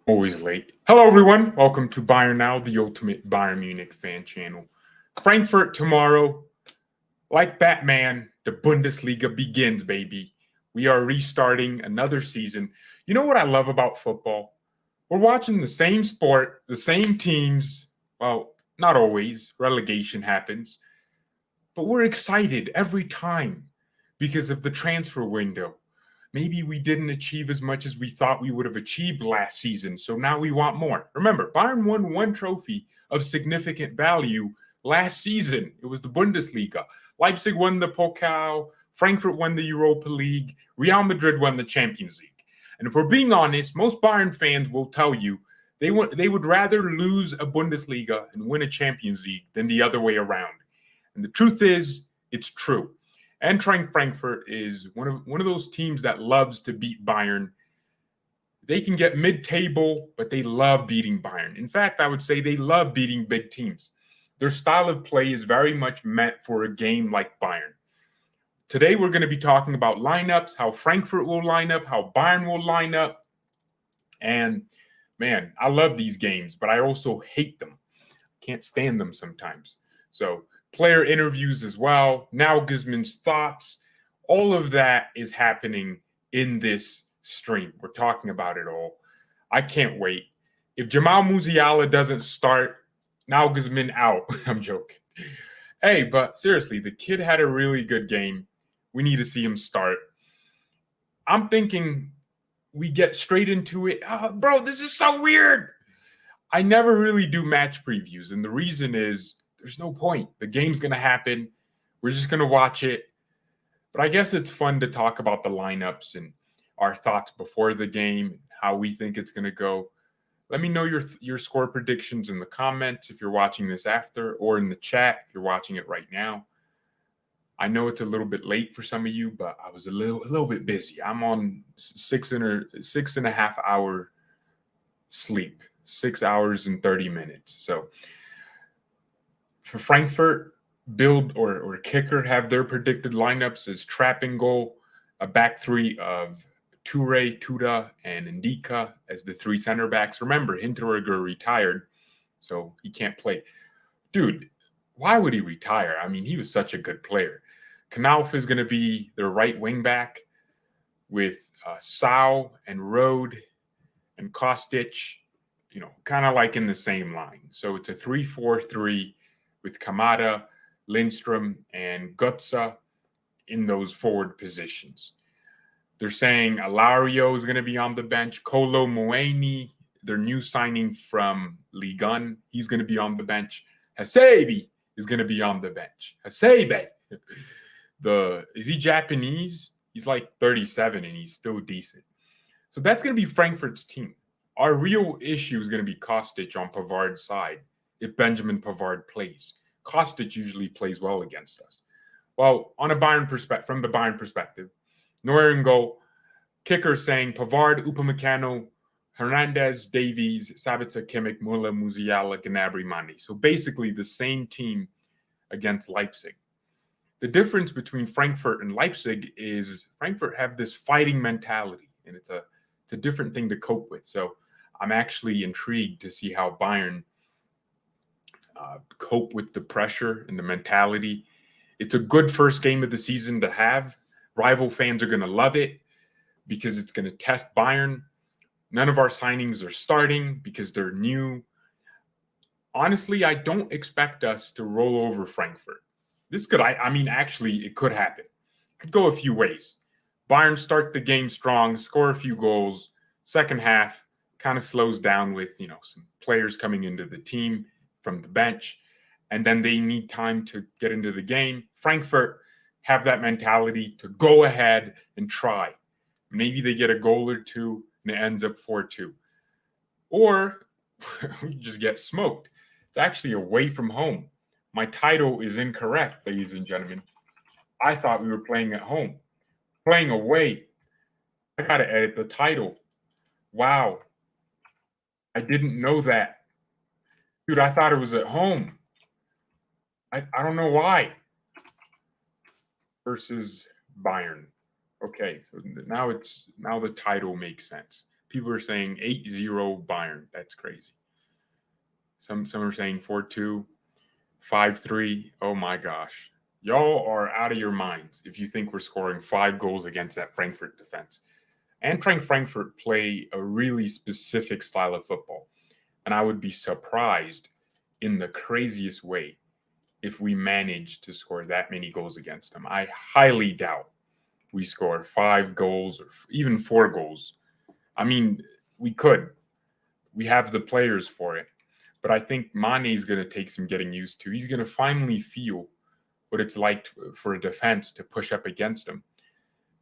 Always late. Hello, everyone. Welcome to BayernNow, the ultimate Bayern Munich fan channel. Frankfurt tomorrow. Like Batman, the Bundesliga begins, baby. We are restarting another season. You know what I love about football? We're watching the same sport, the same teams. Well, not always. Relegation happens. But we're excited every time because of the transfer window. Maybe we didn't achieve as much as we thought we would have achieved last season, so now we want more. Remember, Bayern won one trophy of significant value last season. It was the Bundesliga. Leipzig won the Pokal, Frankfurt won the Europa League, Real Madrid won the Champions League. And if we're being honest, most Bayern fans will tell you they would rather lose a Bundesliga and win a Champions League than the other way around. And the truth is, it's true. Eintracht Frankfurt is one of those teams that loves to beat Bayern. They can get mid-table, but they love beating Bayern. In fact, I would say they love beating big teams. Their style of play is very much meant for a game like Bayern. Today, we're going to be talking about lineups, how Frankfurt will line up, how Bayern will line up. And man, I love these games, but I also hate them. Can't stand them sometimes. So player interviews as well, Nagelsmann's thoughts, all of that is happening in this stream. We're talking about it all. I can't wait. If Jamal Musiala doesn't start, Nagelsmann out. I'm joking. Hey, but seriously, the kid had a really good game. We need to see him start. I'm thinking we get straight into it. Bro, this is so weird. I never really do match previews, and the reason is there's no point. The game's going to happen. We're just going to watch it. But I guess it's fun to talk about the lineups and our thoughts before the game, how we think it's going to go. Let me know your score predictions in the comments if you're watching this after, or in the chat if you're watching it right now. I know it's a little bit late for some of you, but I was a little bit busy. I'm on 6.5 hour sleep, 6 hours and 30 minutes. So for Frankfurt, build or kicker have their predicted lineups as trapping goal, a back three of Toure, Tuda, and Ndika as the three center backs. Remember, Hinteregger retired, so he can't play. Dude, why would he retire? I mean, he was such a good player. Knauf is going to be their right wing back with Sau and Rode and Kostic, kind of like in the same line. So it's a 3-4-3 with Kamada, Lindstrom, and Götze in those forward positions. They're saying Alario is going to be on the bench. Kolo Muani, their new signing from Ligue 1, he's going to be on the bench. Hasebe is going to be on the bench. Hasebe. Is he Japanese? He's like 37 and he's still decent. So that's going to be Frankfurt's team. Our real issue is going to be Kostic on Pavard's side if Benjamin Pavard plays. Kostic usually plays well against us. Well, from the Bayern perspective, Neuer in goal, kicker saying Pavard, Upamecano, Hernandez, Davies, Sabitzer, Kimmich, Müller, Musiala, Gnabry, Mane. So basically the same team against Leipzig. The difference between Frankfurt and Leipzig is Frankfurt have this fighting mentality, and it's a different thing to cope with. So I'm actually intrigued to see how Bayern cope with the pressure and the mentality. It's a good first game of the season to have. Rival fans are going to love it because it's going to test Bayern. None of our signings are starting because they're new. Honestly, I don't expect us to roll over Frankfurt. Actually, it could happen. It could go a few ways. Bayern start the game strong, score a few goals. Second half kind of slows down with, some players coming into the team from the bench. And then they need time to get into the game. Frankfurt have that mentality to go ahead and try. Maybe they get a goal or two and it ends up 4-2. Or we just get smoked. It's actually away from home. My title is incorrect, ladies and gentlemen. I thought we were playing at home. Playing away. I got to edit the title. Wow. I didn't know that. Dude, I thought it was at home. I don't know why. Versus Bayern. Okay, so now the title makes sense. people are saying 8-0 Bayern. That's crazy. Some are saying 4-2, 5-3. Oh my gosh. Y'all are out of your minds if you think we're scoring 5 goals against that Frankfurt defense. Eintracht Frankfurt play a really specific style of football. And I would be surprised in the craziest way if we manage to score that many goals against them. I highly doubt we score 5 goals or even 4 goals. I mean, we could. We have the players for it. But I think Mane is going to take some getting used to. He's going to finally feel what it's like for a defense to push up against him.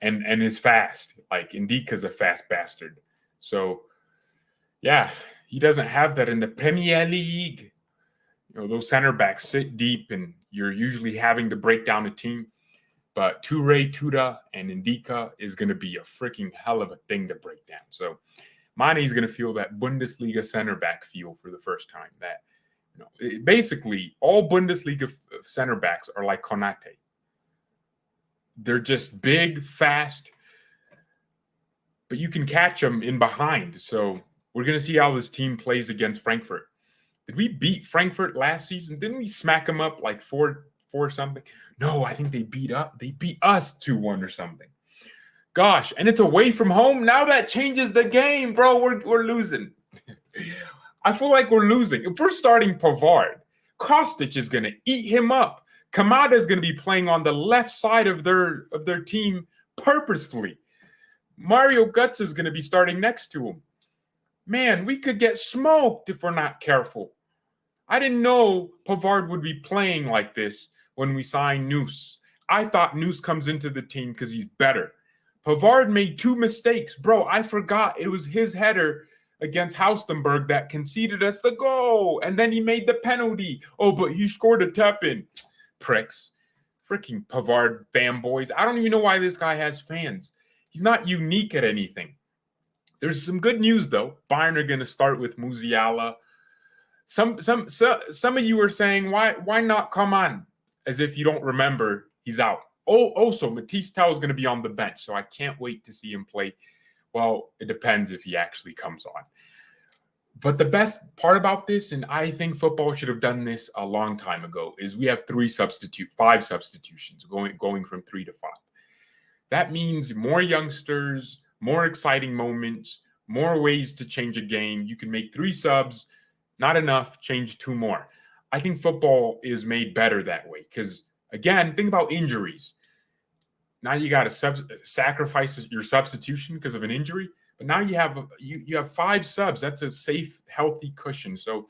And is fast. Like, Ndika's a fast bastard. So, yeah, he doesn't have that in the Premier League. You know, those center backs sit deep, and you're usually having to break down a team. But Toure, Tuda, and Ndika is going to be a freaking hell of a thing to break down. So, Mane is going to feel that Bundesliga center back feel for the first time. That, you know, basically all Bundesliga center backs are like Konate. They're just big, fast, but you can catch them in behind. So we're going to see how this team plays against Frankfurt. Did we beat Frankfurt last season? Didn't we smack them up like 4 something? No, I think they beat us 2-1 or something. Gosh, and it's away from home. Now that changes the game, bro. We're losing. I feel like we're losing. If we're starting Pavard, Kostic is going to eat him up. Kamada is going to be playing on the left side of their team purposefully. Mario Götze is going to be starting next to him. Man, we could get smoked if we're not careful. I didn't know Pavard would be playing like this when we signed Noose. I thought Noose comes into the team because he's better. Pavard made 2 mistakes. Bro, I forgot it was his header against Haustenberg that conceded us the goal. And then he made the penalty. Oh, but he scored a tap-in. Pricks. Freaking Pavard fanboys. I don't even know why this guy has fans. He's not unique at anything. There's some good news, though. Bayern are going to start with Musiala. Some of you are saying, why not Coman? As if you don't remember, he's out. Oh, also, Matisse Tell is going to be on the bench, so I can't wait to see him play. Well, it depends if he actually comes on. But the best part about this, and I think football should have done this a long time ago, is we have 5 substitutions, going from 3 to 5. That means more youngsters, more exciting moments, more ways to change a game. You can make 3 subs, not enough, change 2 more. I think football is made better that way because, again, think about injuries. Now you got to sacrifice your substitution because of an injury, but now you have 5 subs. That's a safe, healthy cushion. So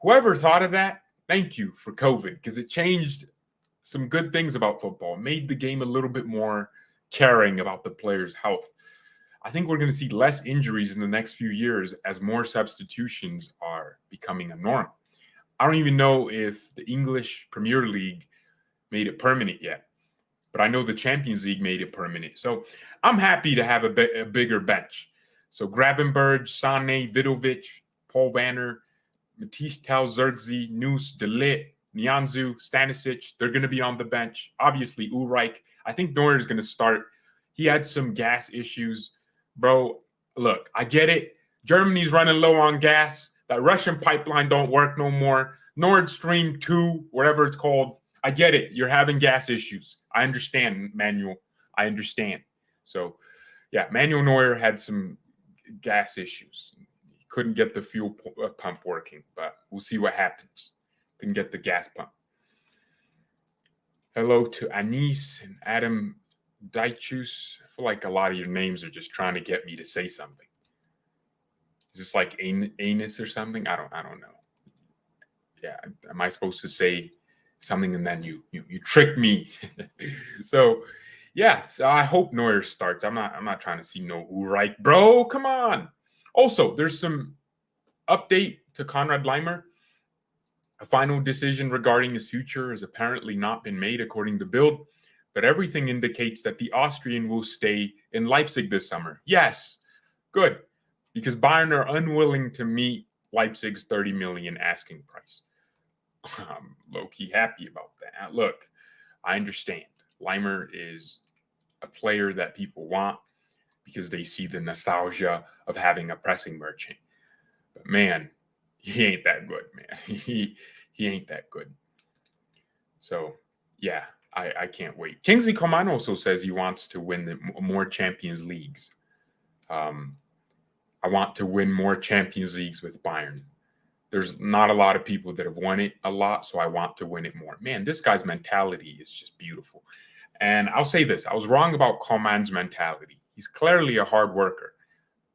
whoever thought of that, thank you for COVID because it changed some good things about football, made the game a little bit more caring about the player's health. I think we're going to see less injuries in the next few years as more substitutions are becoming a norm. I don't even know if the English Premier League made it permanent yet, but I know the Champions League made it permanent. So I'm happy to have a bigger bench. So Gravenberg, Sané, Vidovic, Paul Vanner, Matisse Tell, Zirkzee, Noose, De Ligt, Nianzou, Stanisic, they're going to be on the bench. Obviously, Ulreich. I think Neuer is going to start. He had some gas issues. Bro, look, I get it. Germany's running low on gas. That Russian pipeline don't work no more. Nord Stream 2, whatever it's called. I get it. You're having gas issues. I understand, Manuel. I understand. So, yeah, Manuel Neuer had some gas issues. He couldn't get the fuel pump working, but we'll see what happens. Couldn't get the gas pump. Hello to Anis and Adam Daichus. I feel like a lot of your names are just trying to get me to say something. Is this like anus or something? I don't know. Yeah, am I supposed to say something and then you trick me? So, yeah. So I hope Neuer starts. I'm not trying to see no Ulreich, bro. Come on. Also, there's some update to Konrad Laimer. A final decision regarding his future has apparently not been made according to Bild, but everything indicates that the Austrian will stay in Leipzig this summer. Yes, good, because Bayern are unwilling to meet Leipzig's 30 million asking price. I'm low-key happy about that. Look, I understand. Laimer is a player that people want because they see the nostalgia of having a pressing merchant. But man, he ain't that good, man. He ain't that good. So yeah, I can't wait. Kingsley Coman also says he wants to win more Champions Leagues. I want to win more Champions Leagues with Bayern. There's not a lot of people that have won it a lot, so I want to win it more. Man, this guy's mentality is just beautiful. And I'll say this, I was wrong about Coman's mentality. He's clearly a hard worker.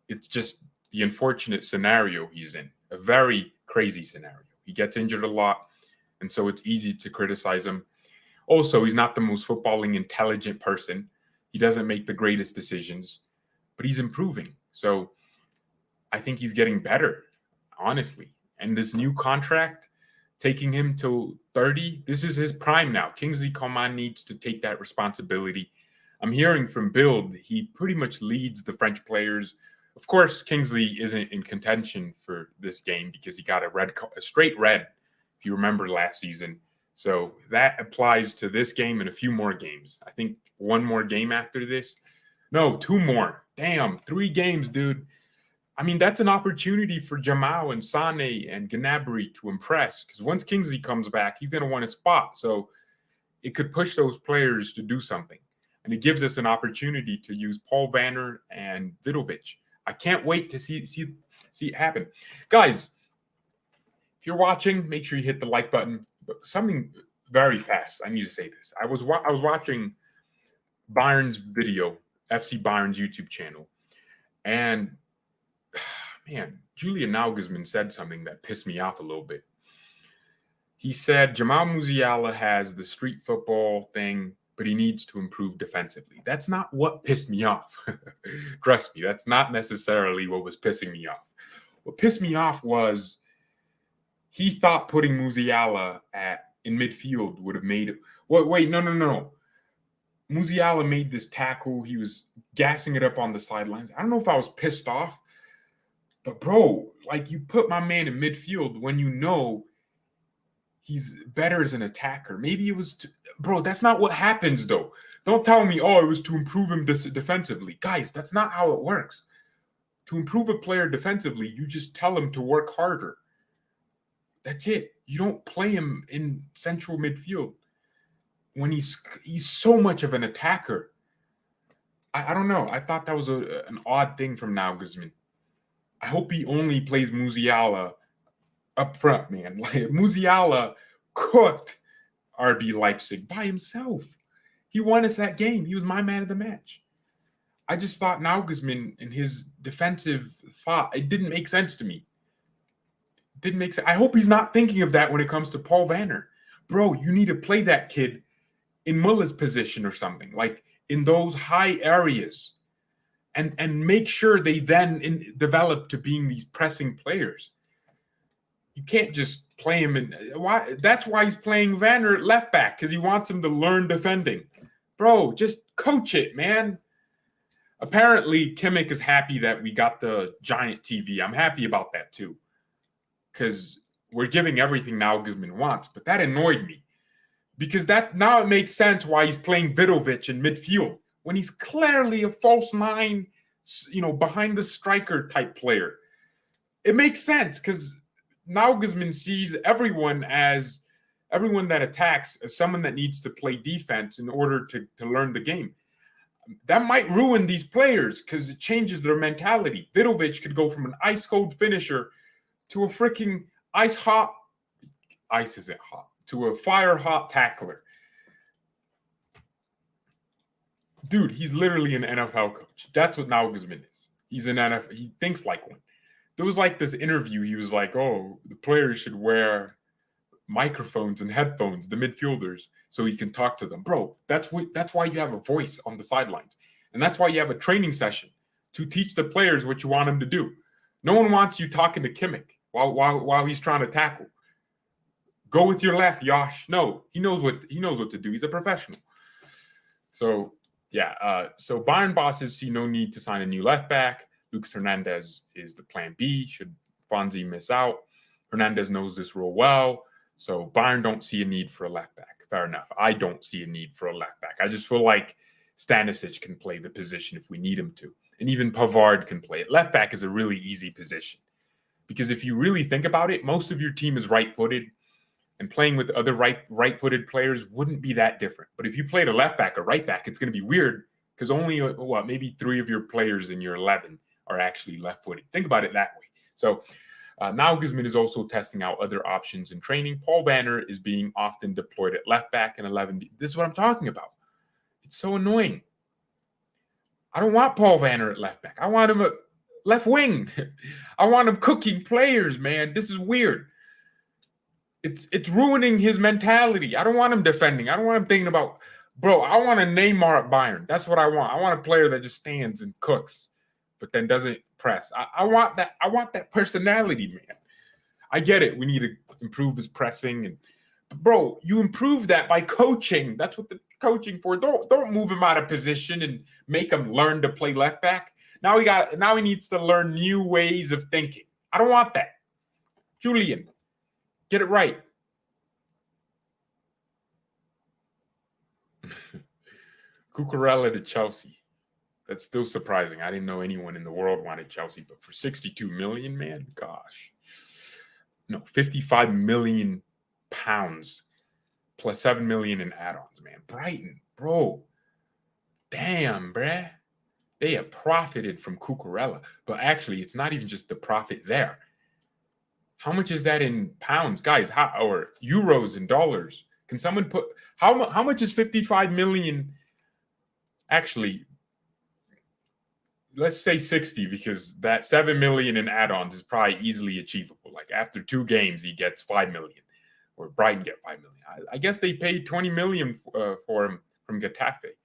It's just the unfortunate scenario he's in, a very crazy scenario. He gets injured a lot, and so it's easy to criticize him. Also, he's not the most footballing intelligent person. He doesn't make the greatest decisions, but he's improving. So I think he's getting better, honestly. And this new contract, taking him to 30, this is his prime now. Kingsley Coman needs to take that responsibility. I'm hearing from Bild, he pretty much leads the French players. Of course, Kingsley isn't in contention for this game because he got a straight red, if you remember last season. So that applies to this game and a few more games. I think one more game after this. No, 2 more. Damn, 3 games, dude. I mean, that's an opportunity for Jamal and Sane and Gnabry to impress, because once Kingsley comes back, he's going to want a spot. So it could push those players to do something. And it gives us an opportunity to use Paul Vanner and Vidovic. I can't wait to see it happen. Guys, if you're watching, make sure you hit the like button. But something very fast, I need to say this. I was watching Bayern's video, FC Bayern's YouTube channel, and man, Julian Nagelsmann said something that pissed me off a little bit. He said Jamal Musiala has the street football thing, but he needs to improve defensively. That's not what pissed me off. Trust me, that's not necessarily what was pissing me off. What pissed me off was he thought putting Musiala in midfield would have made it. Wait, no. Musiala made this tackle. He was gassing it up on the sidelines. I don't know if I was pissed off, but bro, like, you put my man in midfield when you know he's better as an attacker. Maybe it was bro, that's not what happens though. Don't tell me, oh, it was to improve him defensively. Guys, that's not how it works. To improve a player defensively, you just tell him to work harder. That's it. You don't play him in central midfield when he's so much of an attacker. I don't know. I thought that was an odd thing from Nagelsmann. I hope he only plays Musiala up front, man. Like, Musiala cooked RB Leipzig by himself. He won us that game. He was my man of the match. I just thought Nagelsmann and his defensive thought, it didn't make sense to me. It didn't make sense. I hope he's not thinking of that when it comes to Paul Vanner. Bro, you need to play that kid in Muller's position or something, like in those high areas, and make sure they then develop to being these pressing players. You can't just play him in. Why? That's why he's playing Vanner at left back, because he wants him to learn defending. Bro, just coach it, man. Apparently, Kimmich is happy that we got the giant TV. I'm happy about that too, because we're giving everything Nagelsmann wants. But that annoyed me, because now it makes sense why he's playing Vidovic in midfield when he's clearly a false nine, behind the striker type player. It makes sense because Nagelsmann sees everyone that attacks as someone that needs to play defense in order to learn the game. That might ruin these players because it changes their mentality. Vidovic could go from an ice-cold finisher to a freaking to a fire-hot tackler. Dude, he's literally an NFL coach. That's what Nagelsmann is. He's an NFL. He thinks like one. There was like this interview. He was like, oh, the players should wear microphones and headphones, the midfielders, so he can talk to them. Bro, that's why you have a voice on the sidelines. And that's why you have a training session to teach the players what you want them to do. No one wants you talking to Kimmich while he's trying to tackle. Go with your left, Josh. No, he knows what to do. He's a professional. So, yeah. So Bayern bosses see no need to sign a new left back. Lucas Hernandez is the plan B should Fonzie miss out. Hernandez knows this role well. So Bayern don't see a need for a left back. Fair enough. I don't see a need for a left back. I just feel like Stanisic can play the position if we need him to. and even Pavard can play it. Left back is a really easy position because if you really think about it, most of your team is right-footed, and playing with other right-footed players wouldn't be that different. But if you played a left back or right back, it's going to be weird because only maybe 3 of your players in your 11 are actually left-footed. Think about it that way. So Nagelsmann is also testing out other options in training. Paul Vanner is being often deployed at left back and 11. This is what I'm talking about. It's so annoying. I don't want Paul Vanner at left back. I want him at left wing. I want him cooking players, man. This is weird. It's ruining his mentality. I don't want him defending. I don't want him thinking about, bro, I want a Neymar at Bayern. That's what I want. I want a player that just stands and cooks, but then doesn't press. I want that. I want that personality, man. I get it. We need to improve his pressing, bro, you improve that by coaching. That's what the coaching for. Don't move him out of position and make him learn to play left back. Now he needs to learn new ways of thinking. I don't want that. Julian, get it right. Cucurella to Chelsea. That's still surprising. I didn't know anyone in the world wanted Chelsea, but for 62 million, man, gosh. No, 55 million pounds plus 7 million in add-ons, man. Brighton, bro. Damn, bruh. They have profited from Cucurella, but actually it's not even just the profit there. How much is that in pounds, guys? Or euros and dollars? Can someone put how much is 55 million? Actually, let's say 60 because that 7 million in add-ons is probably easily achievable. Like after 2 games, he gets 5 million, or Brighton get 5 million. I guess they paid 20 million for him from Getafe.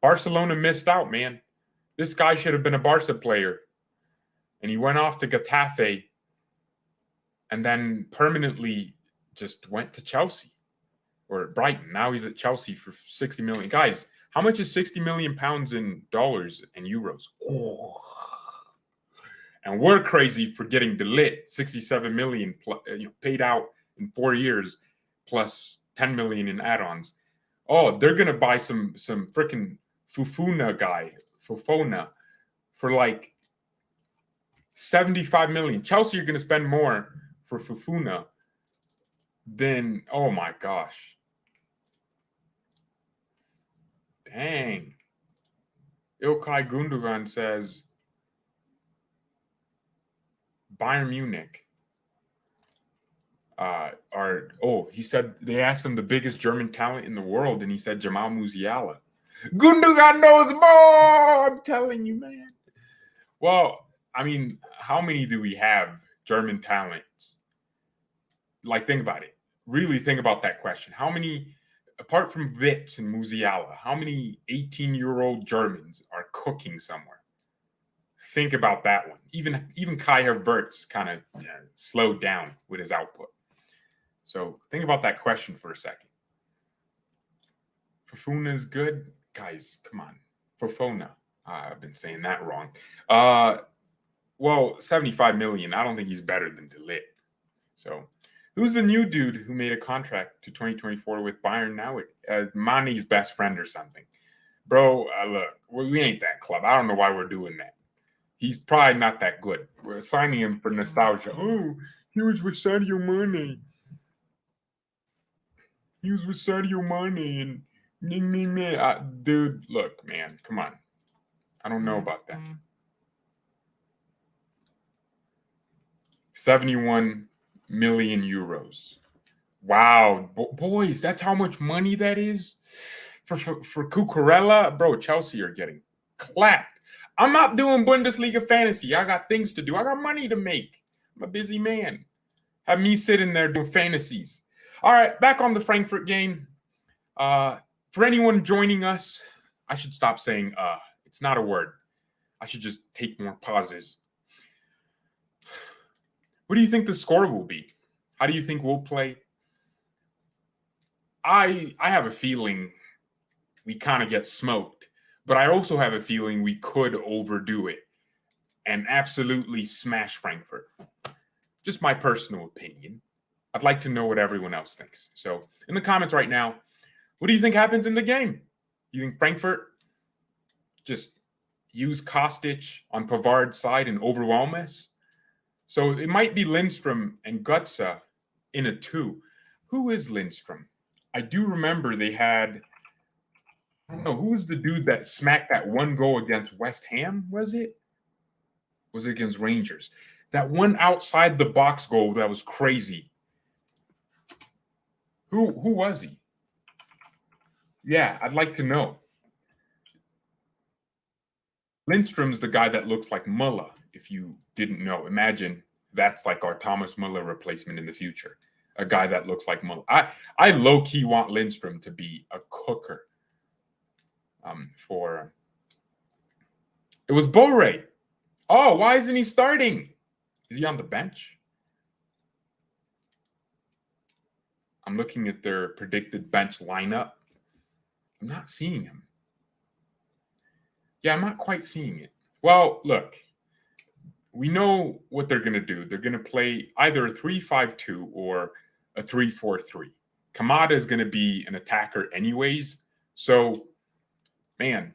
Barcelona missed out, man. This guy should have been a Barca player, and he went off to Getafe and then permanently just went to Chelsea or Brighton. Now he's at Chelsea for 60 million. Guys, how much is 60 million pounds in dollars and euros? Oh. And we're crazy for getting De Ligt, 67 million paid out in 4 years plus 10 million in add-ons. Oh, they're going to buy some freaking Fofana for like 75 million. Chelsea are going to spend more for Fofana than, oh my gosh. Dang. Ilkay Gundogan says Bayern Munich he said they asked him the biggest German talent in the world, and he said Jamal Musiala. Gundogan knows more! I'm telling you, man. Well, I mean, how many do we have German talents? Like, think about it. Really think about that question. How many, apart from Witz and Musiala, how many 18-year-old Germans are cooking somewhere? Think about that one. Even Kai Havertz kind of slowed down with his output. So think about that question for a second. Fofana is good. Guys, come on. Fofana. I've been saying that wrong. Well, 75 million. I don't think he's better than De Ligt. So who's the new dude who made a contract to 2024 with Bayern now? Mane's best friend or something. Bro, look, we ain't that club. I don't know why we're doing that. He's probably not that good. We're signing him for nostalgia. Oh, he was with Sadio Mane. He was with Sadio Mane and dude, look, man, come on. I don't know about that. 71 million euros. Wow, boys, that's how much money that is for Cucurella. Bro, Chelsea are getting clapped. I'm not doing Bundesliga fantasy. I got things to do. I got money to make. I'm a busy man. Have me sitting there doing fantasies. All right, back on the Frankfurt game. For anyone joining us, I should stop saying it's not a word. I should just take more pauses. What do you think the score will be? How do you think we'll play? I have a feeling we kind of get smoked, but I also have a feeling we could overdo it and absolutely smash Frankfurt. Just my personal opinion. I'd like to know what everyone else thinks. So in the comments right now, what do you think happens in the game? You think Frankfurt just use Kostic on Pavard's side and overwhelm us. So it might be Lindstrom and Götze in a 2. Who is Lindstrom? I do remember they had, I don't know, who was the dude that smacked that one goal against West Ham, was it? Was it against Rangers? That one outside the box goal that was crazy. Who was he? Yeah, I'd like to know. Lindstrom's the guy that looks like Muller, if you didn't know. Imagine that's like our Thomas Muller replacement in the future. A guy that looks like Muller. I low-key want Lindstrom to be a cooker. It was Boré. Oh, why isn't he starting? Is he on the bench? I'm looking at their predicted bench lineup. I'm not seeing him. Yeah, I'm not quite seeing it. Well, look, we know what they're going to do. They're going to play either a 3-5-2 or a 3-4-3. Kamada is going to be an attacker anyways. So, man,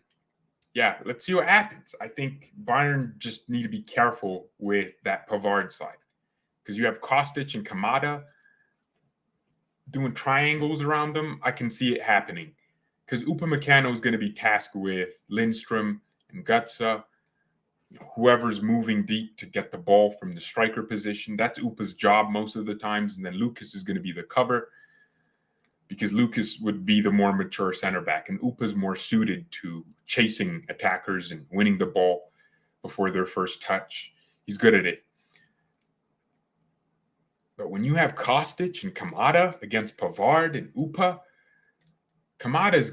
yeah, let's see what happens. I think Bayern just need to be careful with that Pavard side because you have Kostic and Kamada doing triangles around them. I can see it happening because Upamecano is going to be tasked with Lindstrom and Götze, whoever's moving deep to get the ball from the striker position. That's Upa's job most of the times. And then Lucas is going to be the cover because Lucas would be the more mature center back. And Upa's more suited to chasing attackers and winning the ball before their first touch. He's good at it. But when you have Kostic and Kamada against Pavard and Upa, Kamada is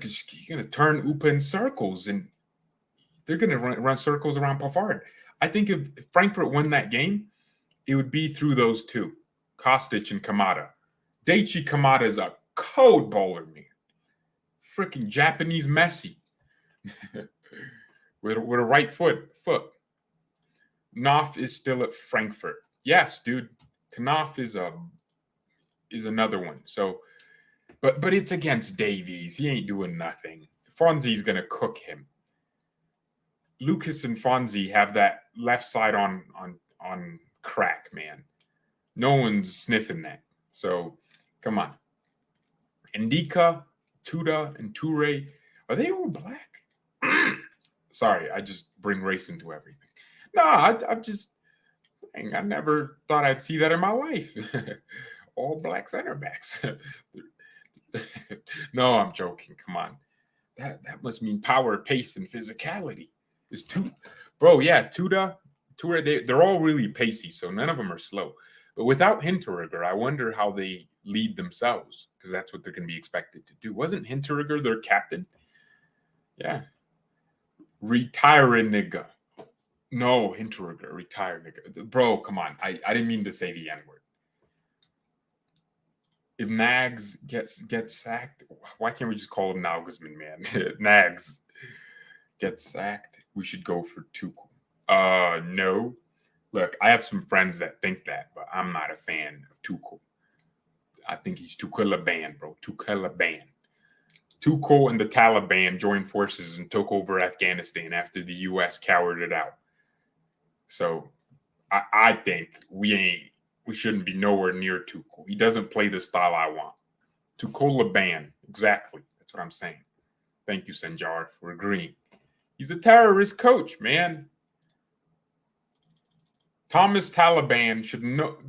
going to turn Upa in circles, and they're going to run circles around Pavard. I think if Frankfurt won that game, it would be through those two, Kostic and Kamada. Daichi Kamada is a cold baller, man. Freaking Japanese Messi. with a right foot. Knopf is still at Frankfurt. Yes, dude. Knopf is another one. So, but it's against Davies. He ain't doing nothing. Fonzie's gonna cook him. Lucas and Fonzie have that left side on crack, man. No one's sniffing that. So, come on. Ndika, Tuda, and Toure, are they all black? Sorry, I just bring race into everything. No, I'm just, I never thought I'd see that in my life. All black center backs. No, I'm joking. Come on. That must mean power, pace, and physicality. Is bro, yeah, Tuda, Toure, they're all really pacey, so none of them are slow. But without Hinteregger, I wonder how they lead themselves, because that's what they're going to be expected to do. Wasn't Hinteregger their captain? Yeah. Retire, nigga. No, Hinteregger, retire, nigga. Bro, come on. I didn't mean to say the N-word. If Nags gets sacked, why can't we just call him Nagelsmann, man? Nags gets sacked, we should go for Tuchel. No. Look, I have some friends that think that, but I'm not a fan of Tuchel. I think he's Tuchel-a-ban, bro. Tuchel-a-ban. Tuchel and the Taliban joined forces and took over Afghanistan after the U.S. cowered it out. So I think we shouldn't be nowhere near Tuchel. He doesn't play the style I want. Tuchel-a-ban. Exactly. That's what I'm saying. Thank you, Sanjar, for agreeing. He's a terrorist coach, man. Thomas Taliban should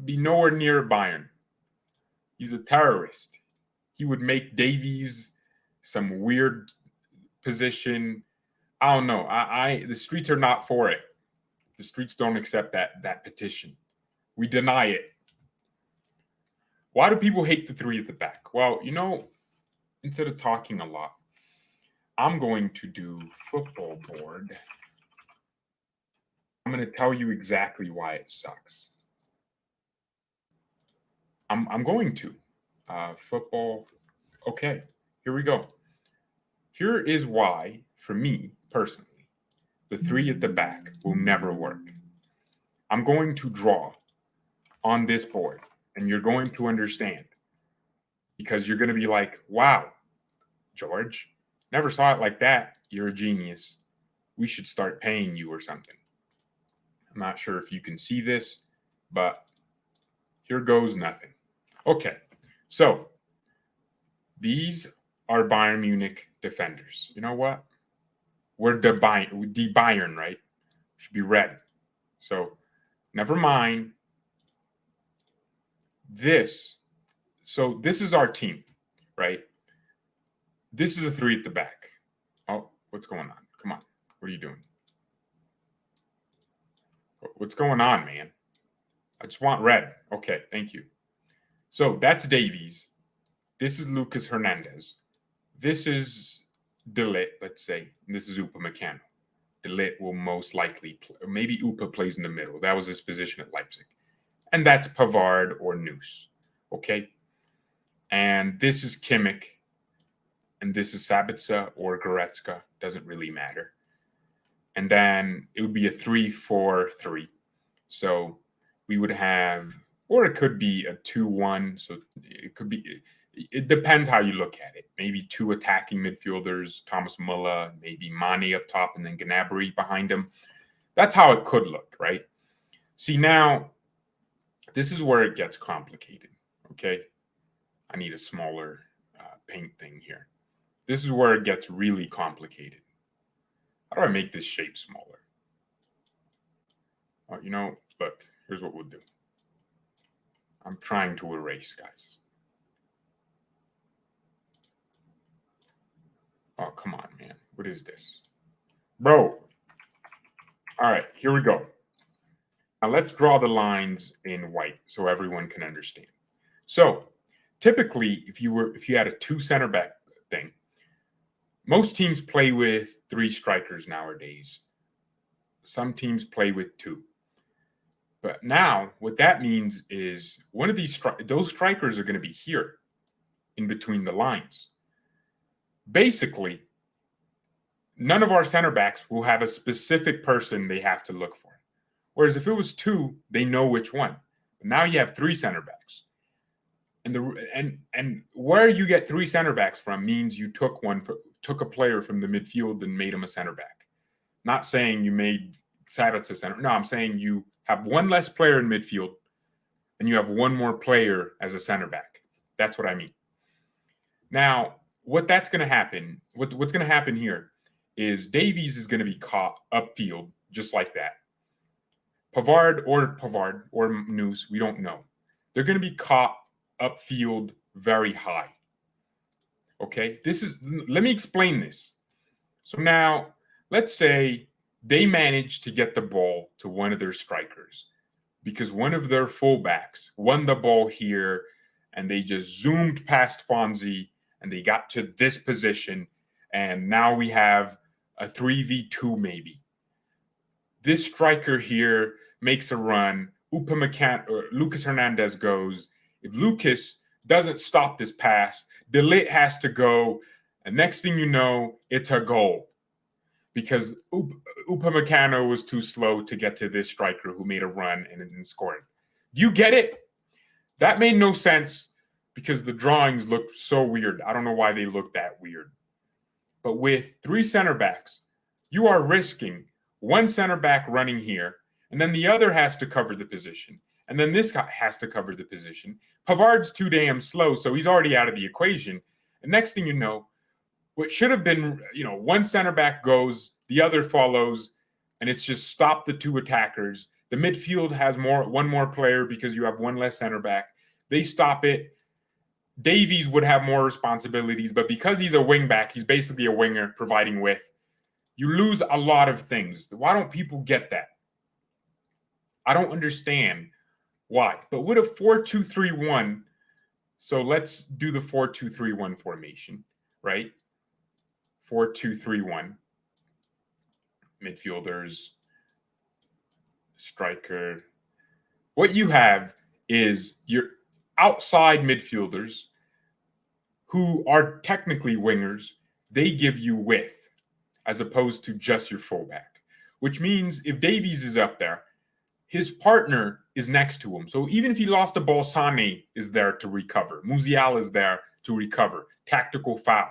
be nowhere near Bayern. He's a terrorist. He would make Davies some weird position. I don't know. The streets are not for it. The streets don't accept that petition. We deny it. Why do people hate the three at the back? Well, instead of talking a lot, I'm going to do football board. I'm going to tell you exactly why it sucks. I'm going to. Football. Okay, here we go. Here is why, for me personally, the three at the back will never work. I'm going to draw on this board, and you're going to understand. Because you're going to be like, wow, George, never saw it like that. You're a genius. we should start paying you or something. I'm not sure if you can see this, but here goes nothing. Okay, so these are Bayern Munich defenders. You know what? We're the Bayern, right? Should be red. So never mind this. So this is our team, right? This is a 3 at the back. Oh, what's going on? Come on. What are you doing? What's going on, man? I just want red. Okay, thank you. So that's Davies. This is Lucas Hernandez. This is De Ligt, let's say. And this is Upamecano. De Ligt will most likely play. Maybe Upa plays in the middle. That was his position at Leipzig. And that's Pavard or Noose. Okay? And this is Kimmich. And this is Sabitzer or Goretzka. Doesn't really matter. And then it would be a 3-4-3. So we would have, or it could be a 2-1. So it could be, it depends how you look at it. Maybe 2 attacking midfielders, Thomas Muller, maybe Mane up top, and then Gnabry behind him. That's how it could look, right? See, now, this is where it gets complicated, okay? I need a smaller paint thing here. This is where it gets really complicated. How do I make this shape smaller? Oh, you know, look, here's what we'll do. I'm trying to erase, guys. Oh, come on, man. What is this? Bro. All right, here we go. Now let's draw the lines in white so everyone can understand. So typically, if you had a 2 center back thing, most teams play with 3 strikers nowadays. Some teams play with 2. But now what that means is one of those strikers are going to be here in between the lines. Basically, none of our center backs will have a specific person they have to look for. Whereas if it was 2, they know which one. But now you have 3 center backs. And where you get 3 center backs from means you took a player from the midfield and made him a center back. Not saying you made Sabitzer center. No, I'm saying you have 1 less player in midfield and you have 1 more player as a center back. That's what I mean. Now, what's going to happen here is Davies is going to be caught upfield just like that. Pavard or Noose, we don't know. They're going to be caught upfield very high. Okay, let me explain this. So now, let's say they managed to get the ball to one of their strikers because one of their fullbacks won the ball here and they just zoomed past Fonzie and they got to this position and now we have a 3v2 maybe. This striker here makes a run. Upamecano or Lucas Hernandez goes. If Lucas doesn't stop this pass, De Ligt has to go, and next thing you know, it's a goal. Because Upamecano was too slow to get to this striker who made a run and scored. You get it? That made no sense because the drawings looked so weird. I don't know why they look that weird. But with 3 center backs, you are risking 1 center back running here, and then the other has to cover the position. And then this guy has to cover the position. Pavard's too damn slow, so he's already out of the equation. And next thing you know, what should have been, 1 center back goes, the other follows, and it's just stop the 2 attackers. The midfield has 1 more player because you have 1 less center back. They stop it. Davies would have more responsibilities, but because he's a wing back, he's basically a winger providing width. You lose a lot of things. Why don't people get that? I don't understand why. But with a 4-2-3-1, so let's do the 4-2-3-1 formation, right? 4-2-3-1. Midfielders, striker. What you have is your outside midfielders who are technically wingers. They give you width as opposed to just your fullback, which means if Davies is up there, his partner is next to him. So even if he lost the ball, Sané is there to recover. Musiala is there to recover. Tactical foul.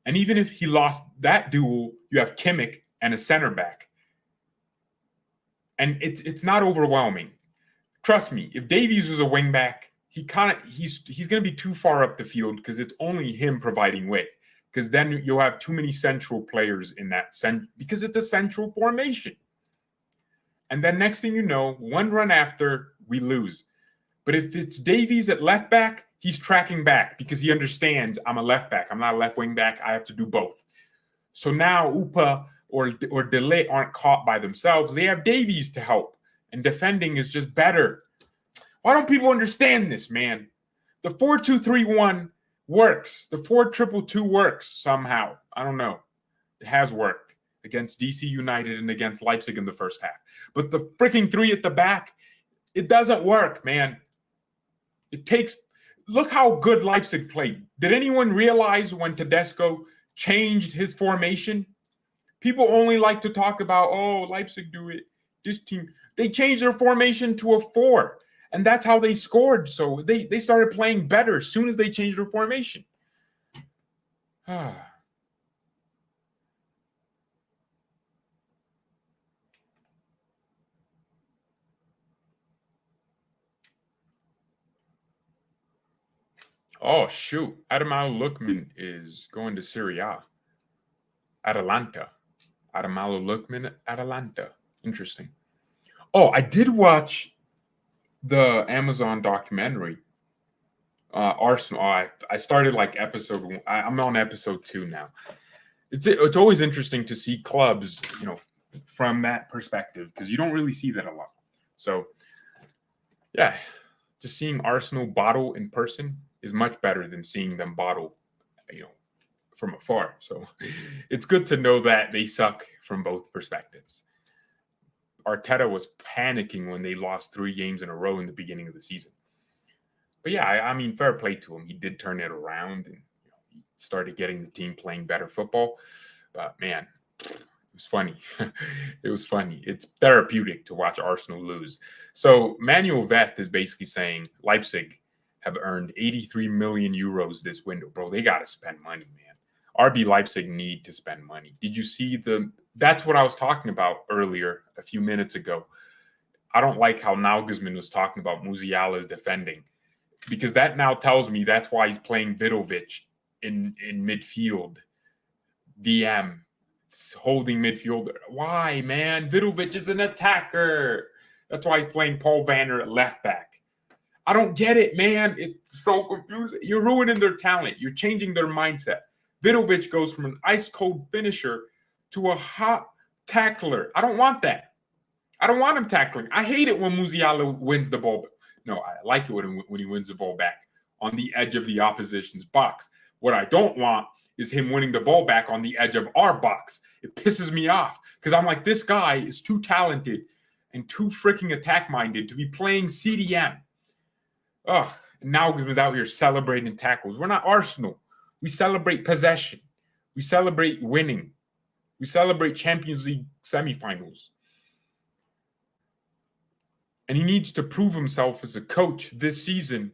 And even if he lost that duel, you have Kimmich and a center back. And it's not overwhelming. Trust me, if Davies was a wing back, he's going to be too far up the field because it's only him providing width. Because then you'll have too many central players in that because it's a central formation. And then next thing you know, one run after, we lose. But if it's Davies at left back, he's tracking back because he understands I'm a left back. I'm not a left wing back. I have to do both. So now Upa or Delay aren't caught by themselves. They have Davies to help. And defending is just better. Why don't people understand this, man? The 4-2-3-1 works. The 4-2-2-2 works somehow. I don't know. It has worked against DC United and against Leipzig in the first half. But the freaking three at the back, it doesn't work, man. It takes – look how good Leipzig played. Did anyone realize when Tedesco changed his formation? People only like to talk about, oh, Leipzig do it. This team – they changed their formation to a 4. And that's how they scored. So they started playing better as soon as they changed their formation. Oh, shoot. Adamalo Lookman is going to Serie A. Atalanta. Adamalo Lookman, Atalanta. Interesting. Oh, I did watch the Amazon documentary, Arsenal. I started like episode 1. I'm on episode 2 now. It's always interesting to see clubs, from that perspective because you don't really see that a lot. So, yeah, just seeing Arsenal bottle in person is much better than seeing them bottle, from afar. So it's good to know that they suck from both perspectives. Arteta was panicking when they lost 3 games in a row in the beginning of the season. But yeah, I mean, fair play to him. He did turn it around and he started getting the team playing better football. But man, it was funny. It was funny. It's therapeutic to watch Arsenal lose. So Manuel Veth is basically saying Leipzig have earned 83 million euros this window. Bro, they got to spend money, man. RB Leipzig need to spend money. Did you see that's what I was talking about earlier, a few minutes ago. I don't like how Nagelsmann was talking about Musiala's defending because that now tells me that's why he's playing Vidovic in midfield. DM, holding midfielder. Why, man? Vidovic is an attacker. That's why he's playing Paul Vanner at left back. I don't get it, man. It's so confusing. You're ruining their talent. You're changing their mindset. Vidovic goes from an ice-cold finisher to a hot tackler. I don't want that. I don't want him tackling. I hate it when Musiala wins the ball. No, I like it when he wins the ball back on the edge of the opposition's box. What I don't want is him winning the ball back on the edge of our box. It pisses me off because I'm like, this guy is too talented and too freaking attack-minded to be playing CDM. Ugh, and Nagelsmann's out here celebrating tackles. We're not Arsenal. We celebrate possession. We celebrate winning. We celebrate Champions League semifinals. And he needs to prove himself as a coach this season.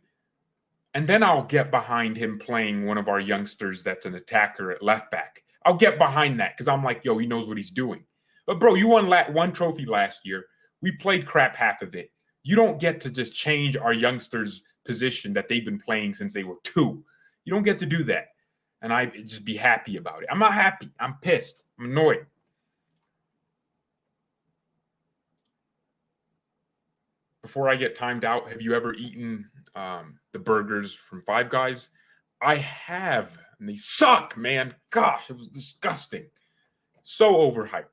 And then I'll get behind him playing one of our youngsters that's an attacker at left back. I'll get behind that because I'm like, yo, he knows what he's doing. But, bro, you won one trophy last year. We played crap half of it. You don't get to just change our youngsters' position that they've been playing since they were 2. You don't get to do that. And I just be happy about it. I'm not happy. I'm pissed. I'm annoyed. Before I get timed out, have you ever eaten the burgers from Five Guys? I have, and they suck, man. Gosh, it was disgusting. So overhyped.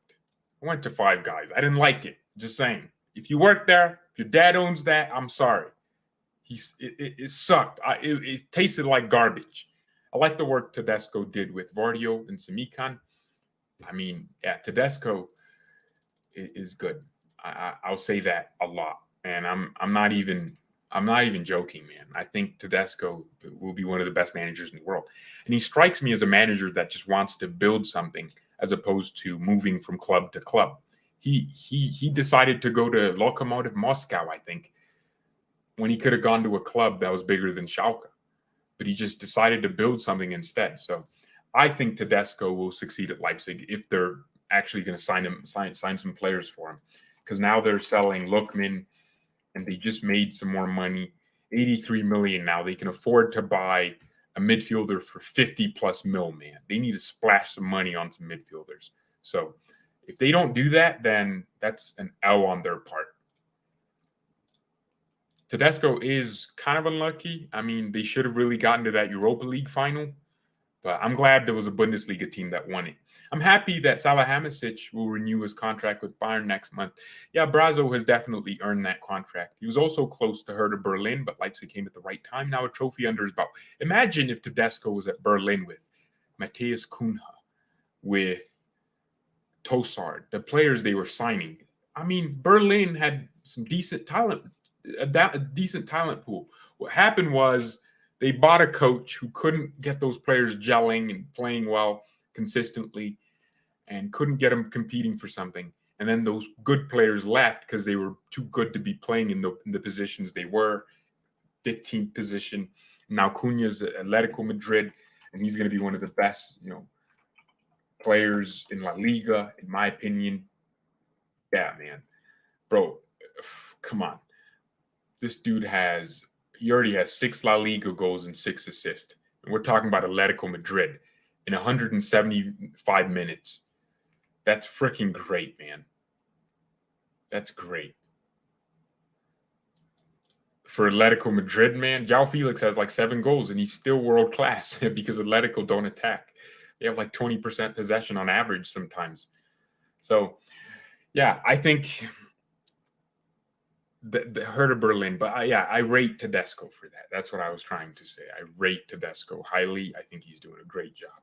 I went to Five Guys. I didn't like it. Just saying. If you work there, if your dad owns that, I'm sorry. It sucked. It tasted like garbage. I like the work Tedesco did with Vardio and Semikan. I mean, yeah, Tedesco is good. I'll say that a lot, and I'm not even joking, man. I think Tedesco will be one of the best managers in the world, and he strikes me as a manager that just wants to build something as opposed to moving from club to club. He decided to go to Lokomotiv Moscow, I think, when he could have gone to a club that was bigger than Schalke. But he just decided to build something instead. So I think Tedesco will succeed at Leipzig if they're actually going to sign some players for him, because now they're selling Lookman, and they just made some more money, 83 million now. They can afford to buy a midfielder for 50 plus mil, man. They need to splash some money on some midfielders. So if they don't do that, then that's an L on their part. Tedesco is kind of unlucky. I mean, they should have really gotten to that Europa League final, but I'm glad there was a Bundesliga team that won it. I'm happy that Salihamidzic will renew his contract with Bayern next month. Yeah, Brazo has definitely earned that contract. He was also close to Hertha Berlin, but Leipzig came at the right time. Now a trophy under his belt. Imagine if Tedesco was at Berlin with Matthias Cunha, with Tossard, the players they were signing. I mean, Berlin had some decent talent, a decent talent pool. What happened was they bought a coach who couldn't get those players gelling and playing well consistently, and couldn't get them competing for something. And then those good players left because they were too good to be playing in the positions they were, 15th position. Now Cunha's at Atletico Madrid, and he's going to be one of the best, players in La Liga, in my opinion. Yeah, man. Bro, come on. This dude he already has 6 La Liga goals and 6 assists. And we're talking about Atletico Madrid in 175 minutes. That's freaking great, man. That's great. For Atletico Madrid, man, João Felix has like 7 goals, and he's still world class because Atletico don't attack. They have like 20% possession on average sometimes. So, yeah, I think the Hertha Berlin, but I rate Tedesco for that. That's what I was trying to say. I rate Tedesco highly. I think he's doing a great job.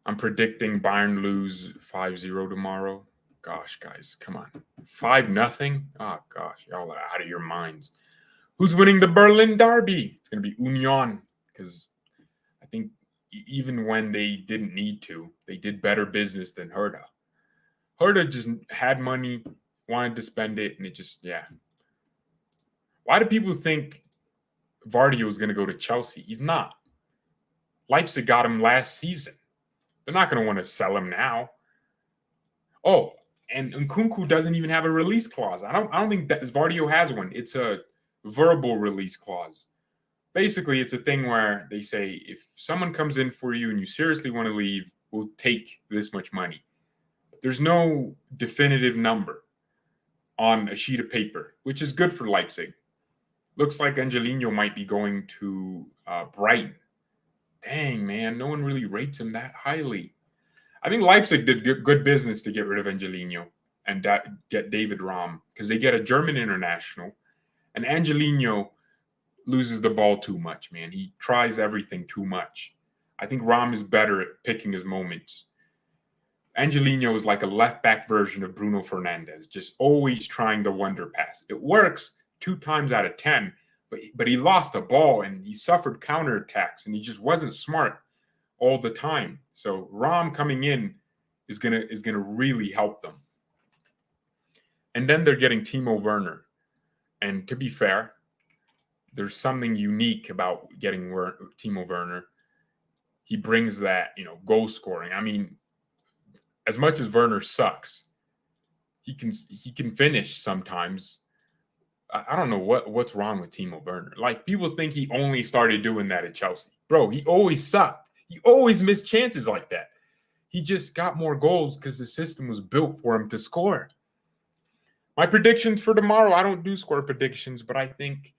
I'm predicting Bayern lose 5-0 tomorrow. Gosh, guys, come on. 5-0? Oh, gosh, y'all are out of your minds. Who's winning the Berlin derby? It's going to be Union, because I think even when they didn't need to, they did better business than Hertha. Hertha just had money, wanted to spend it, and it just, yeah. Why do people think Vardy was going to go to Chelsea? He's not. Leipzig got him last season. They're not going to want to sell him now. Oh, and Nkunku doesn't even have a release clause. I don't think that Vardio has one. It's a verbal release clause. Basically, it's a thing where they say, if someone comes in for you and you seriously want to leave, we'll take this much money. There's no definitive number on a sheet of paper, which is good for Leipzig. Looks like Angelino might be going to Brighton. Dang, man, no one really rates him that highly. I think Leipzig did good business to get rid of Angelino and get David Raum, because they get a German international, and Angelino loses the ball too much, man. He tries everything too much. I think Raum is better at picking his moments. Angelino is like a left-back version of Bruno Fernandes, just always trying the wonder pass. It works 2 times out of 10, but he lost the ball and he suffered counterattacks, and he just wasn't smart all the time. So Raum coming in is gonna really help them. And then they're getting Timo Werner. And to be fair, there's something unique about getting Timo Werner. He brings that, goal scoring. I mean, as much as Werner sucks, he can finish sometimes. I don't know what's wrong with Timo Werner. Like, people think he only started doing that at Chelsea. Bro, he always sucked. He always missed chances like that. He just got more goals because the system was built for him to score. My predictions for tomorrow, I don't do score predictions, but I think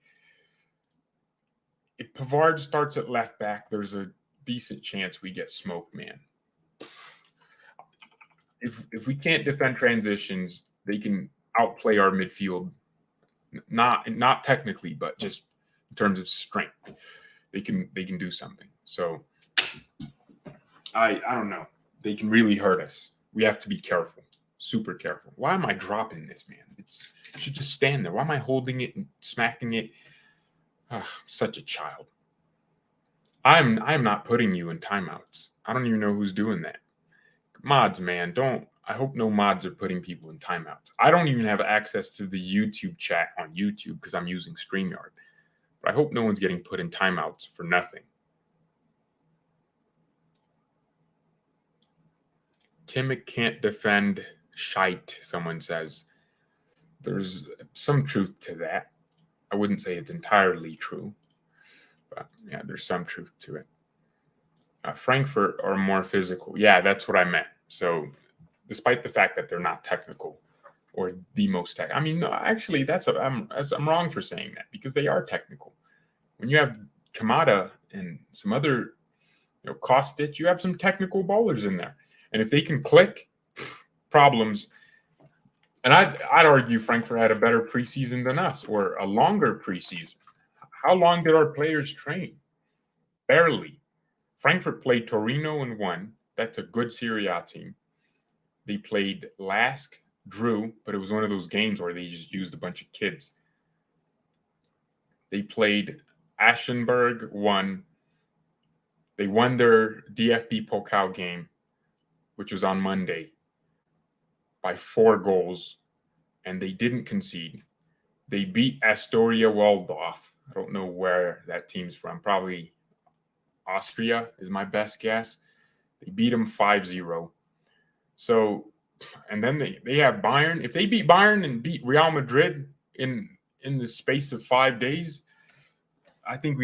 if Pavard starts at left back, there's a decent chance we get smoked, man. If we can't defend transitions, they can outplay our midfield. Not technically, but just in terms of strength, they can do something. So I don't know. They can really hurt us. We have to be careful, super careful. Why am I dropping this, man? It should just stand there. Why am I holding it and smacking it? Such a child. I'm not putting you in timeouts. I don't even know who's doing that. Mods, man, I hope no mods are putting people in timeouts. I don't even have access to the YouTube chat on YouTube because I'm using StreamYard. But I hope no one's getting put in timeouts for nothing. Kimmich can't defend shite, someone says. There's some truth to that. I wouldn't say it's entirely true, but yeah, there's some truth to it. Frankfurt are more physical. Yeah, that's what I meant. So despite the fact that they're not technical or the most tech, I mean, no, actually, I'm wrong for saying that because they are technical. When you have Kamada and some other, Kostic, you have some technical bowlers in there, and if they can click, problems. And I'd argue Frankfurt had a better preseason than us, or a longer preseason. How long did our players train? Barely. Frankfurt played Torino and won. That's a good Serie A team. They played Lask, drew, but it was one of those games where they just used a bunch of kids. They played Aschenberg, won. They won their DFB Pokal game, which was on Monday, by 4 goals, and they didn't concede. They beat Astoria Waldorf. I don't know where that team's from. Probably Austria is my best guess. They beat them 5-0. So, and then they have Bayern. If they beat Bayern and beat Real Madrid in the space of 5 days, I think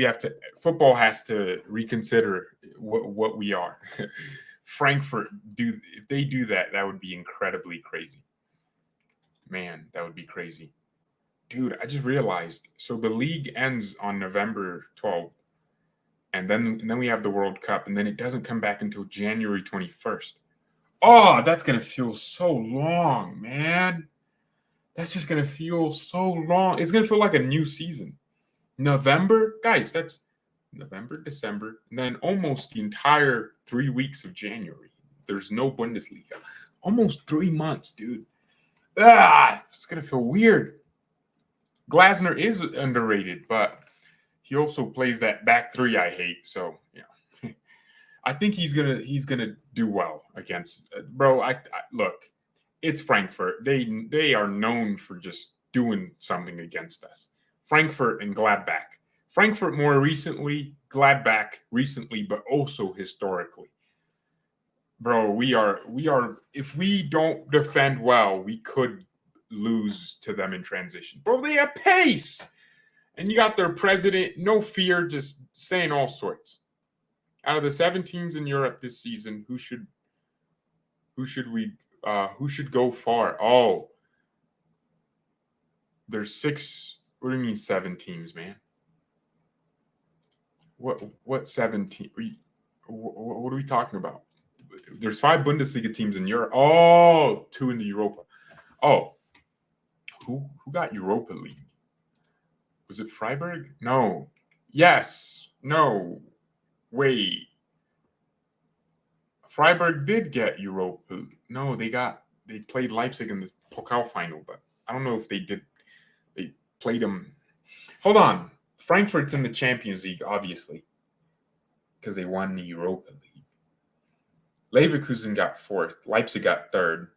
football has to reconsider what we are. Frankfurt, if they do that, that would be incredibly crazy. Man, that would be crazy. Dude, I just realized. So the league ends on November 12th. And then we have the World Cup, and then it doesn't come back until January 21st. Oh, that's going to feel so long, man. That's just going to feel so long. It's going to feel like a new season. November, guys, that's November, December, and then almost the entire 3 weeks of January. There's no Bundesliga. Almost 3 months, dude. It's going to feel weird. Glasner is underrated, but he also plays that back three I hate. So, I think he's gonna do well against bro. Look, it's Frankfurt. They are known for just doing something against us. Frankfurt and Gladbach. Frankfurt more recently, Gladbach recently, but also historically. Bro, we are. If we don't defend well, we could lose to them in transition. Bro, they have pace. And you got their president, no fear, just saying all sorts. Out of the 7 teams in Europe this season, who should go far? Oh, there's 6. What do you mean 7 teams, man? What 7 teams? What are we talking about? There's 5 Bundesliga teams in Europe. Oh, 2 in the Europa. Oh, who got Europa League? Was it Freiburg? No. Yes. No. Wait. Freiburg did get Europa. No, they played Leipzig in the Pokal final, but I don't know if they did. They played them. Hold on. Frankfurt's in the Champions League, obviously, because they won the Europa League. Leverkusen got 4th. Leipzig got 3rd.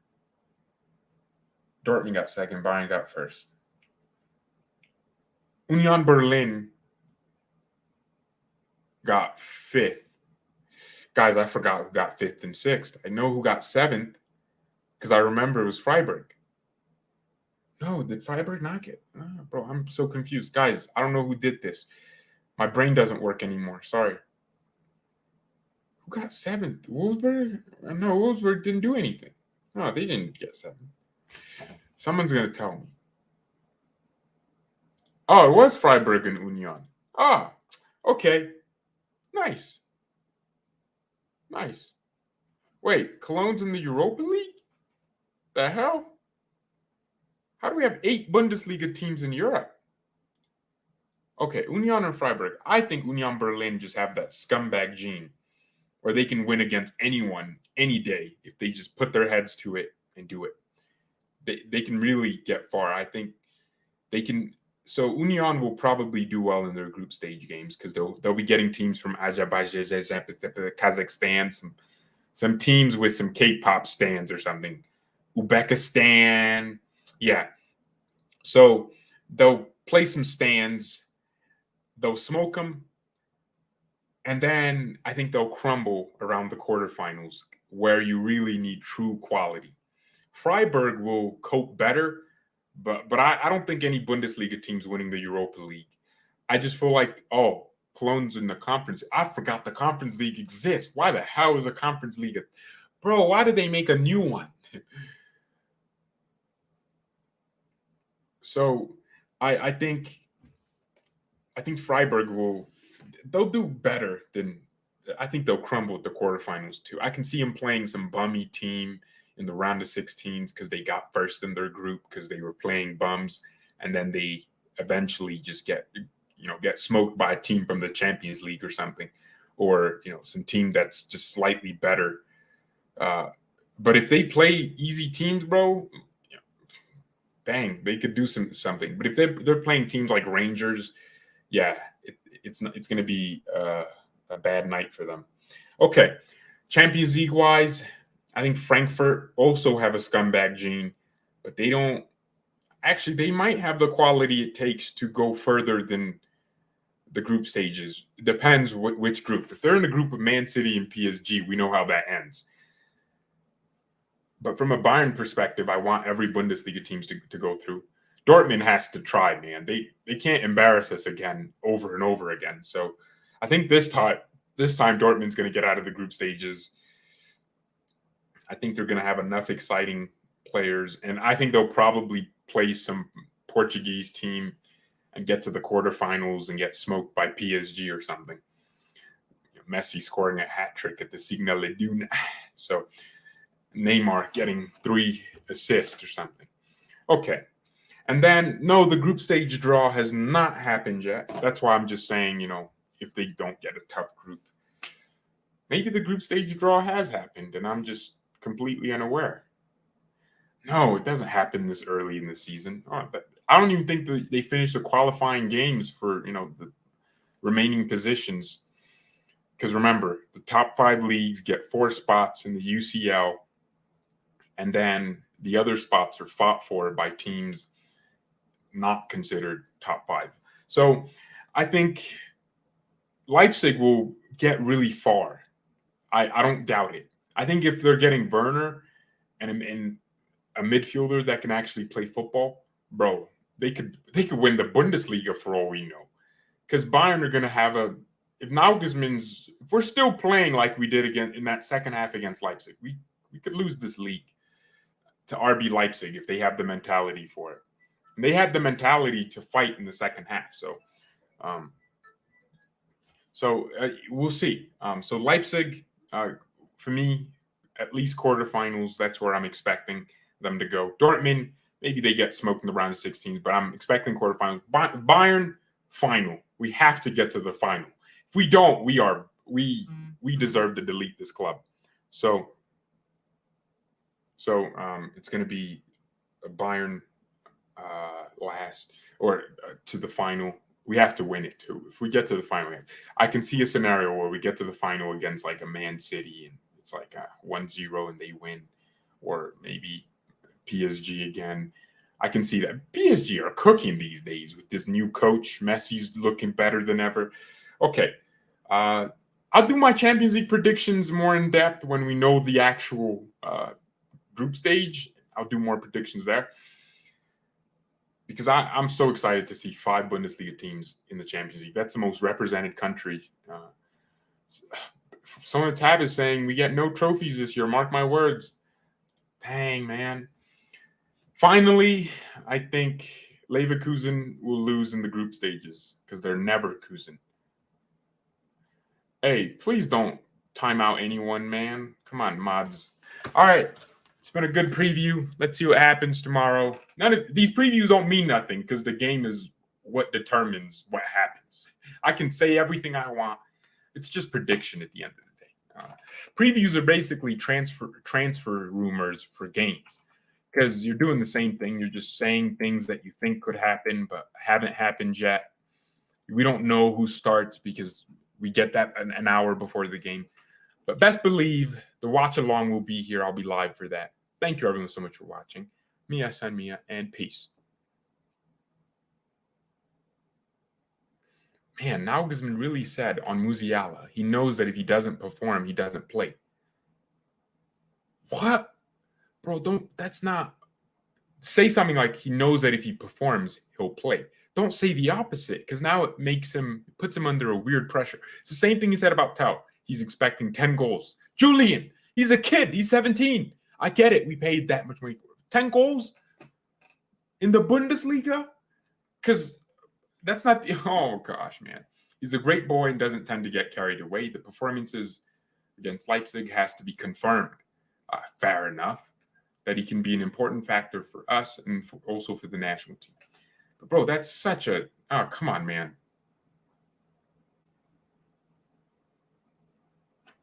Dortmund got 2nd. Bayern got 1st. Union Berlin got 5th. Guys, I forgot who got 5th and 6th. I know who got 7th because I remember it was Freiburg. No, did Freiburg not get? Oh, bro, I'm so confused. Guys, I don't know who did this. My brain doesn't work anymore. Sorry. Who got 7th? Wolfsburg? No, Wolfsburg didn't do anything. No, they didn't get 7th. Someone's going to tell me. Oh, it was Freiburg and Union. Ah, okay. Nice. Wait, Cologne's in the Europa League? The hell? How do we have 8 Bundesliga teams in Europe? Okay, Union and Freiburg. I think Union Berlin just have that scumbag gene where they can win against anyone, any day, if they just put their heads to it and do it. They can really get far. I think they can. So Union will probably do well in their group stage games because they'll be getting teams from Kazakhstan, some teams with some K-pop stands or something. Uzbekistan. Yeah. So they'll play some stands. They'll smoke them. And then I think they'll crumble around the quarterfinals. where you really need true quality. Freiburg will cope better, but I don't think any Bundesliga team's winning the Europa League. I just feel like, oh, Cologne's in the conference. I forgot the Conference League exists. Why the hell is a Conference League? Bro, why did they make a new one? So I think Freiburg they'll do better than I think they'll crumble at the quarterfinals too. I can see them playing some bummy team in the round of 16s because they got first in their group because they were playing bums, and then they eventually just get smoked by a team from the Champions League or something, or some team that's just slightly better. But if they play easy teams, bro, dang, they could do something. But if they're playing teams like Rangers, yeah, it's going to be a bad night for them. Okay, Champions League wise, I think Frankfurt also have a scumbag gene, but they don't. Actually, they might have the quality it takes to go further than the group stages. It depends which group. If they're in the group of Man City and PSG, we know how that ends. But from a Bayern perspective, I want every Bundesliga teams to go through. Dortmund has to try, man. They can't embarrass us again over and over again. So I think this time Dortmund's going to get out of the group stages. I think they're going to have enough exciting players, and I think they'll probably play some Portuguese team and get to the quarterfinals and get smoked by PSG or something. Messi scoring a hat trick at the Signal Iduna. So Neymar getting 3 assists or something. Okay. And then, no, the group stage draw has not happened yet. That's why I'm just saying, if they don't get a tough group. Maybe the group stage draw has happened and I'm just completely unaware. No, it doesn't happen this early in the season. I don't even think they finished the qualifying games for, the remaining positions. Because remember, the top 5 leagues get 4 spots in the UCL, and then the other spots are fought for by teams not considered top 5. So I think Leipzig will get really far. I don't doubt it. I think if they're getting Werner and a midfielder that can actually play football, bro, they could win the Bundesliga for all we know. Because Bayern are going to have if we're still playing like we did again in that second half against Leipzig, we could lose this league to RB Leipzig if they have the mentality for it. And they had the mentality to fight in the second half. So we'll see. So Leipzig, for me, at least quarterfinals, that's where I'm expecting them to go. Dortmund, maybe they get smoked in the round of 16s, but I'm expecting quarterfinals. Bayern, final. We have to get to the final. If we don't, we deserve to delete this club. So it's going to be a Bayern last or to the final. We have to win it too. If we get to the final, I can see a scenario where we get to the final against like a Man City and it's like a 1-0 and they win, or maybe PSG again. I can see that. PSG are cooking these days with this new coach. Messi's looking better than ever. Okay. I'll do my Champions League predictions more in depth when we know the actual group stage. I'll do more predictions there. Because I'm so excited to see 5 Bundesliga teams in the Champions League. That's the most represented country. Someone in the tab is saying we get no trophies this year. Mark my words. Dang, man. Finally, I think Leverkusen will lose in the group stages because they're Neverkusen. Hey, please don't time out anyone, man. Come on, mods. All right. It's been a good preview. Let's see what happens tomorrow. None of these previews don't mean nothing because the game is what determines what happens. I can say everything I want. It's just prediction at the end of the day. Previews are basically transfer rumors for games because you're doing the same thing. You're just saying things that you think could happen but haven't happened yet. We don't know who starts because we get that an hour before the game. But best believe the watch along will be here. I'll be live for that. Thank you everyone so much for watching. Mia San Mia and peace. Man, Nagelsmann really said on Musiala, he knows that if he doesn't perform, he doesn't play. What? Bro, that's not. Say something like he knows that if he performs, he'll play. Don't say the opposite, because now it puts him under a weird pressure. It's the same thing he said about Tau. He's expecting 10 goals. Julian, he's a kid. He's 17. I get it. We paid that much money for him. 10 goals in the Bundesliga? Because that's not the. Oh, gosh, man. He's a great boy and doesn't tend to get carried away. The performances against Leipzig has to be confirmed. Fair enough that he can be an important factor for us and also for the national team. But, bro, that's such a. Oh, come on, man.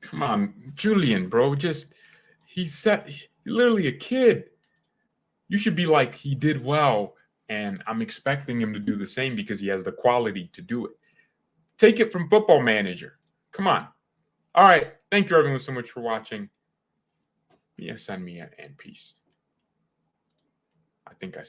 Come on, Julian, bro. He's literally a kid. You should be like, he did well, and I'm expecting him to do the same because he has the quality to do it. Take it from Football Manager. Come on. All right. Thank you, everyone, so much for watching. Mia, send me and peace. I think I